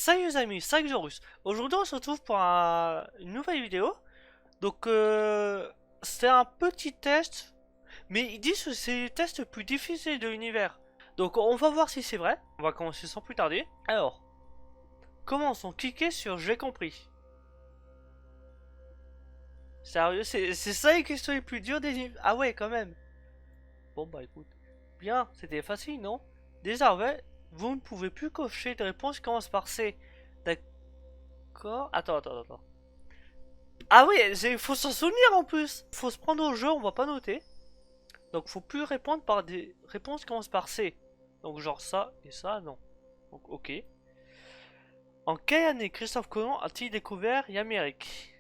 Salut les amis, c'est Xorus. Aujourd'hui on se retrouve pour une nouvelle vidéo. Donc c'est un petit test, mais ils disent que c'est le test le plus difficile de l'univers. Donc on va voir si c'est vrai. On va commencer sans plus tarder. Alors, commençons. Cliquez sur j'ai compris. Sérieux, c'est ça les questions les plus dures des niveaux. Ah ouais, quand même. Bon bah écoute. Bien, c'était facile, non? Désormais, vous ne pouvez plus cocher de réponse qui commence par C. D'accord. Attends. Ah oui, il faut s'en souvenir en plus. Faut se prendre au jeu, on va pas noter. Donc faut plus répondre par des réponses qui commencent par C. Donc genre ça et ça, non. Donc ok. En quelle année Christophe Colomb a-t-il découvert l'Amérique?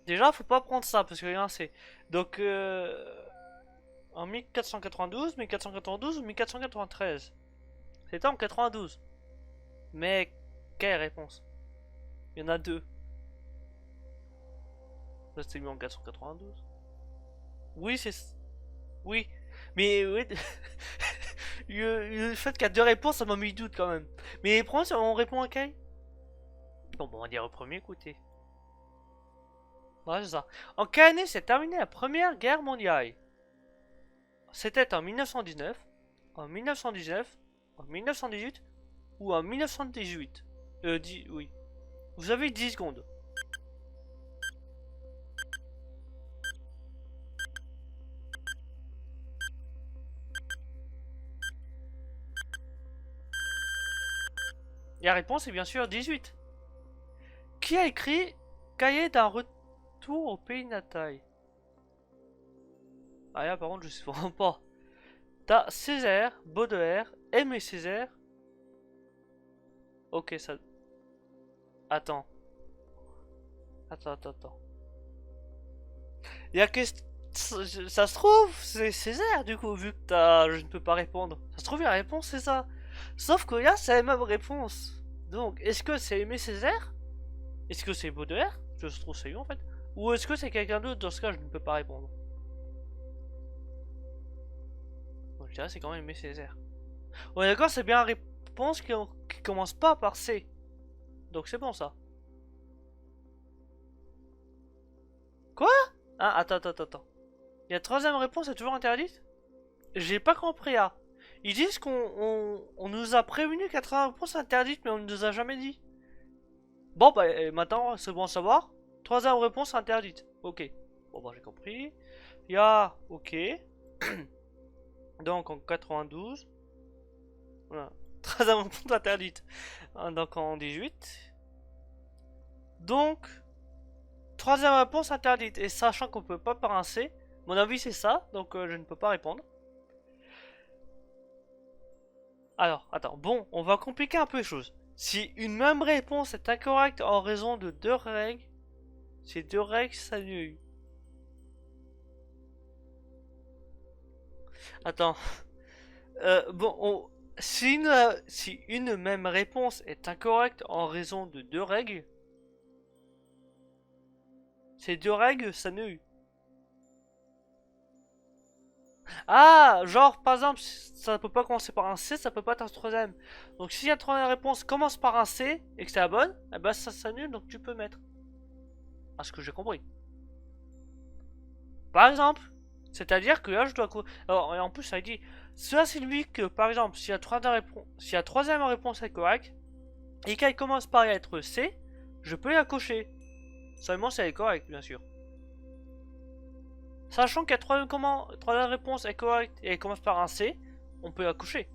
Déjà, faut pas prendre ça parce que rien c'est. Donc en 1492, 1492 ou 1493? C'était en 92. Mais quelle réponse? Il y en a deux. Ça c'était mis en 492. Oui, c'est... Oui. Mais oui, le fait qu'il y a deux réponses, ça m'a mis doute quand même. Mais prends, on répond à quel? Bon, on va dire au premier, écoutez. Ouais, c'est ça. En quelle année s'est terminée la Première Guerre mondiale? C'était en 1919, en 1919, en 1918 ou en 1918? Oui. Vous avez 10 secondes. Et la réponse est bien sûr 18. Qui a écrit Cahier d'un retour au pays natal? Ah là, par contre, je sais vraiment pas. T'as Césaire, Baudelaire, Aimé Césaire. Ok, ça... Attends. Attends. Il y a que... Ça se trouve, c'est Césaire, du coup, vu que je ne peux pas répondre. Ça se trouve, la réponse, c'est ça. Sauf que là, c'est la même réponse. Donc, est-ce que c'est Aimé Césaire? Est-ce que c'est Baudelaire? Je trouve c'est lui, en fait. Ou est-ce que c'est quelqu'un d'autre? Dans ce cas, je ne peux pas répondre. Donc, je dirais c'est quand même Aimé Césaire. Ouais, d'accord, c'est bien la réponse qui commence pas par C. Donc, c'est bon, ça. Quoi? Ah, attends. La troisième réponse est toujours interdite? J'ai pas compris, ah. Ils disent qu'on nous a prévenu qu'à troisième réponse est interdite, mais on ne nous a jamais dit. Bon, bah, maintenant, c'est bon à savoir. Troisième réponse interdite. Ok. Bon, bah, j'ai compris. Il y a... Ok. Donc, en 92. Voilà. Troisième réponse interdite. Donc, en 18. Donc, troisième réponse interdite. Et sachant qu'on peut pas par un C, mon avis c'est ça, donc je ne peux pas répondre. Alors, attends, bon, on va compliquer un peu les choses. Si une même réponse est incorrecte en raison de deux règles, ces deux règles s'annulent. Attends, si une même réponse est incorrecte en raison de deux règles, ces deux règles s'annulent. Ah, genre par exemple, ça peut pas commencer par un C, ça peut pas être un troisième. Donc si la troisième réponse commence par un C et que c'est la bonne, eh ben ça s'annule, donc tu peux mettre. À ce que j'ai compris. Par exemple, c'est-à-dire que là je dois... Alors, et en plus ça dit, cela signifie que par exemple, si la troisième réponse est correcte, et qu'elle commence par la lettre C, je peux la cocher. Seulement si elle est correcte, bien sûr. Sachant que la troisième réponse est correcte et elle commence par un C, on peut la cocher.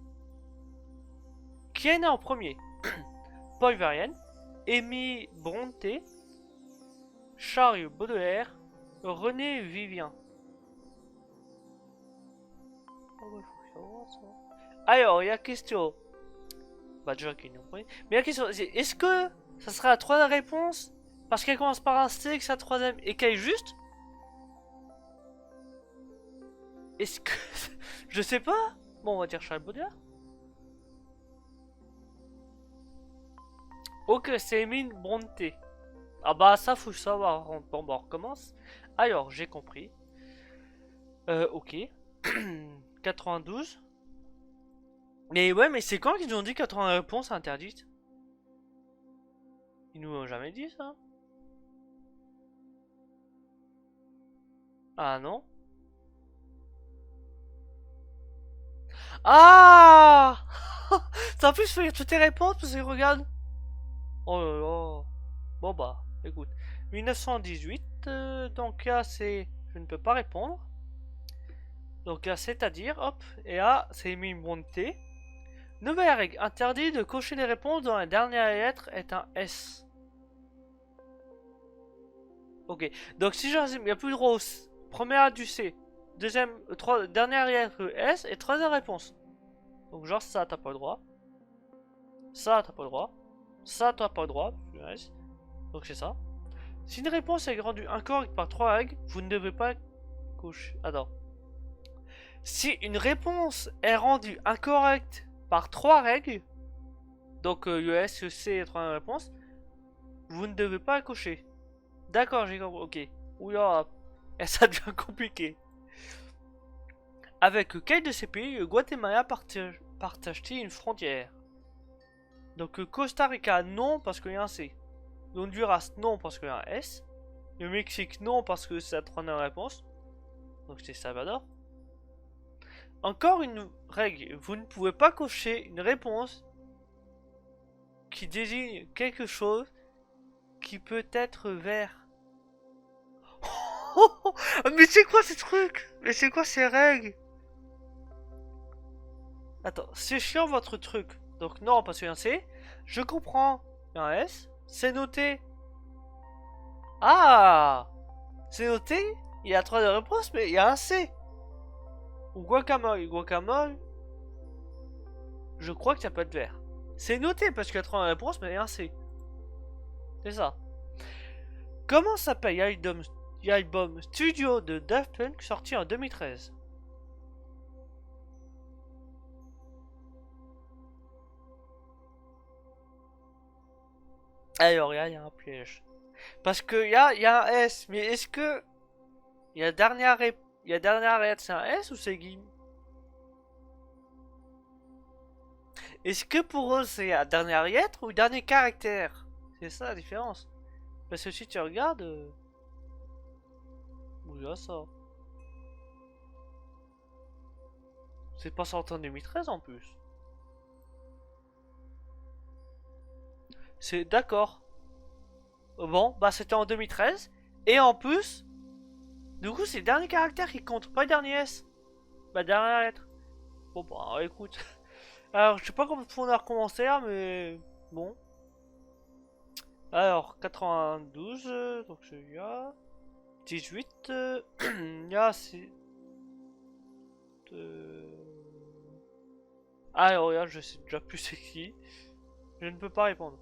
Qui est né en premier? Paul Verlaine, Émile Brontë, Charles Baudelaire, René Vivien. Alors, il y a question. Bah, déjà qui est en premier. Mais la question, c'est est-ce que ça sera la troisième réponse parce qu'elle commence par un C et que c'est la troisième et qu'elle est juste? Est-ce que. Je sais pas. Bon, on va dire Charles Baudelaire. Ok, c'est Émile Brontë. Ah bah ça faut savoir. Bon bah on recommence. Alors j'ai compris. Ok. 92. Mais ouais, mais c'est quand qu'ils nous ont dit 80 réponses interdites? Ils nous ont jamais dit ça? Ah non? Ah! Ça en plus faire toutes tes réponses parce que regarde. Oh là là. Bon bah, écoute. 1918, donc là c'est... Je ne peux pas répondre. Donc là c'est-à-dire, hop, et là c'est mis monté. Nouvelle règle, interdit de cocher les réponses dont la dernière lettre est un S. Ok, donc si je résume, il n'y a plus de droit au première du C, deuxième, dernière lettre S et troisième réponse. Donc genre ça t'as pas le droit, ça t'as pas le droit, ça t'as pas le droit, donc c'est ça. Si une réponse est rendue incorrecte par trois règles, vous ne devez pas cocher. Attends. Si une réponse est rendue incorrecte par trois règles, donc le S, le C et troisième réponse, vous ne devez pas cocher. D'accord, j'ai compris. Ok. Oula, et ça devient compliqué. Avec quel de ces pays le Guatemala partage-t-il une frontière? Donc Costa Rica, non, parce qu'il y a un C. Honduras, non, parce qu'il y a un S. Le Mexique, non, parce que c'est la troisième réponse. Donc c'est Salvador. Encore une règle, vous ne pouvez pas cocher une réponse qui désigne quelque chose qui peut être vert. Mais c'est quoi ces trucs? Mais c'est quoi ces règles? Attends, c'est chiant votre truc. Donc non, parce qu'il y a un C. Je comprends. Il y a un S. C'est noté. Ah! C'est noté. Il y a trois réponses, mais il y a un C. Ou guacamole. Guacamole. Je crois que ça peut être vert. C'est noté parce qu'il y a trois réponses, mais il y a un C. C'est ça. Comment s'appelle l'album studio de Daft Punk sorti en 2013? Alors, il y a un piège. Parce que il y a un S, mais est-ce que il y a dernière lettre, c'est un S ou c'est Guim? Est-ce que pour eux c'est la dernière lettre ou le dernier caractère? C'est ça la différence. Parce que si tu regardes, il y a ça. C'est pas sorti en 2013 en plus. C'est d'accord. Bon, bah c'était en 2013. Et en plus, du coup c'est le dernier caractère qui compte, pas le dernier S. Bah dernière lettre. Bon bah écoute. Alors je sais pas comment on a recommencé là, mais bon. Alors 92, donc celui-là. 18, là c'est... Alors regarde, je sais déjà plus c'est qui. Je ne peux pas répondre.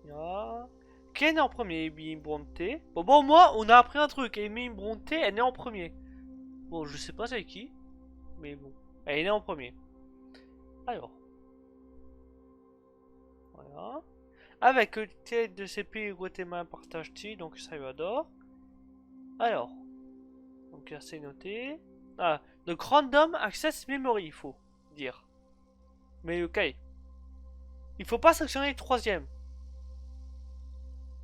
Là. Qui est né en premier? Amy Brontë. Bon, moi, on a appris un truc. Amy Brontë est née en premier. Bon, je sais pas c'est qui. Mais bon. Elle est née en premier. Alors. Voilà. Avec tête de ces pays, Guatemala partage-t-il, donc Salvador. Alors. Donc là, c'est noté. Ah, donc Random Access Memory, il faut dire. Mais ok. Il faut pas sélectionner le troisième.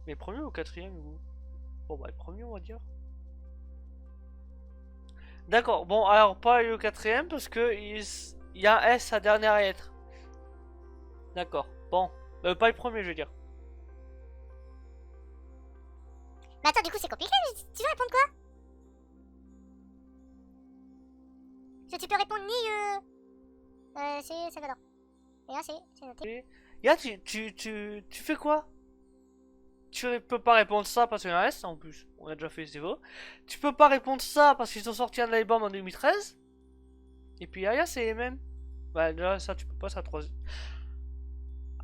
Mais premier ou quatrième ou... Bon bah le premier on va dire. D'accord, bon alors pas le quatrième parce que il y a un S à dernière lettre. D'accord, bon. Pas le premier je veux dire. Mais attends, du coup, c'est compliqué. Tu veux répondre quoi? Parce que tu peux répondre ni c'est Salvador. Et là, c'est noté. Là tu fais quoi? Tu peux pas répondre ça parce qu'il y a un S en plus. On a déjà fait ce niveau. Tu peux pas répondre ça parce qu'ils ont sorti un album en 2013. Et puis là c'est les mêmes. Bah là ça tu peux pas, ça troisième.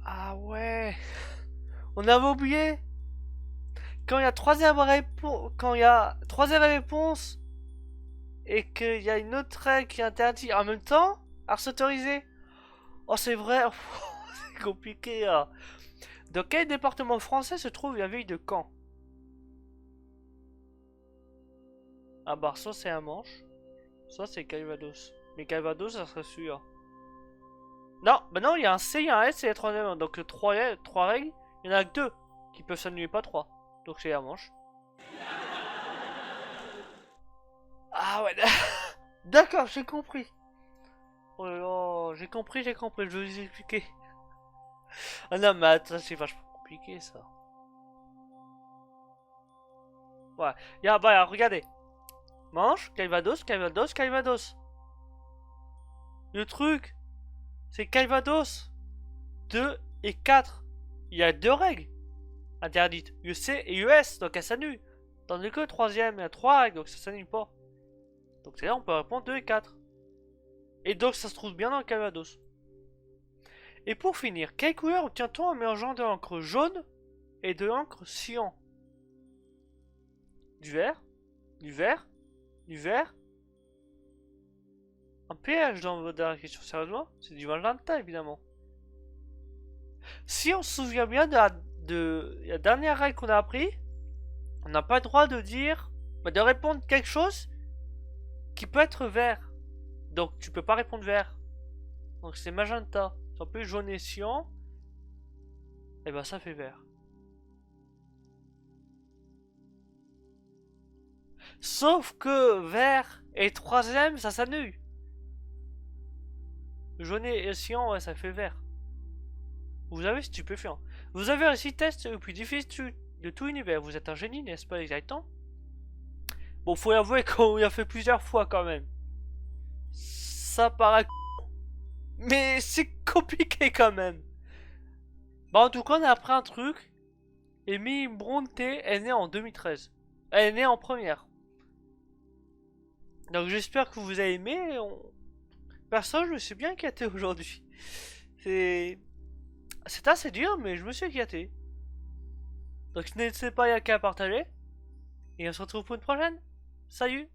Ah ouais. On avait oublié. Quand il y a troisième réponse, quand il y a troisième réponse et qu'il y a une autre règle qui interdit en même temps à s'autoriser. Oh c'est vrai. C'est compliqué là. Dans quel département français se trouve la ville de Caen? Ah bah soit c'est un Manche, soit c'est Calvados. Mais Calvados, ça serait celui-là. Non, bah non, il y a un C, il y a un S et la troisième. Donc 3 règles, il y en a que 2 qui peuvent s'annuler, pas 3. Donc c'est la manche. Ah ouais, d'accord, j'ai compris. Oh là là, j'ai compris, je vais vous expliquer. Ah non, mais attends, c'est vachement compliqué ça. Ouais, bah, regardez. Manche, Calvados, Calvados, Calvados. Le truc, c'est Calvados 2 et 4. Il y a 2 règles interdites, UC et US, donc elles s'annulent. Tandis que le troisième, il y a 3 règles, donc ça s'annule pas. Donc c'est là on peut répondre 2 et 4. Et donc ça se trouve bien dans le Calvados. Et pour finir, quelle couleur obtient-on en mélangeant de l'encre jaune et de l'encre cyan? Du vert, du vert, du vert. Un piège dans votre dernière question, sérieusement? C'est du magenta évidemment. Si on se souvient bien de la dernière règle qu'on a appris, on n'a pas le droit de dire, de répondre quelque chose qui peut être vert. Donc tu peux pas répondre vert. Donc c'est magenta. C'est un peu jaune et cyan. Et ben ça fait vert. Sauf que vert et troisième, ça s'annule. Jaune et cyan, ouais, ça fait vert. Vous avez stupéfiant. Vous avez réussi le test le plus difficile de tout l'univers. Vous êtes un génie, n'est-ce pas, les Gaëtans? Bon, faut avouer qu'on y a fait plusieurs fois quand même. Ça paraît mais c'est compliqué quand même. Bah en tout cas, on a appris un truc. Amy Bronte est née en 2013. Elle est née en première. Donc j'espère que vous avez aimé. Perso, je me suis bien éclaté aujourd'hui. C'est assez dur, mais je me suis éclaté. Donc n'hésitez pas à partager. Et on se retrouve pour une prochaine. Salut!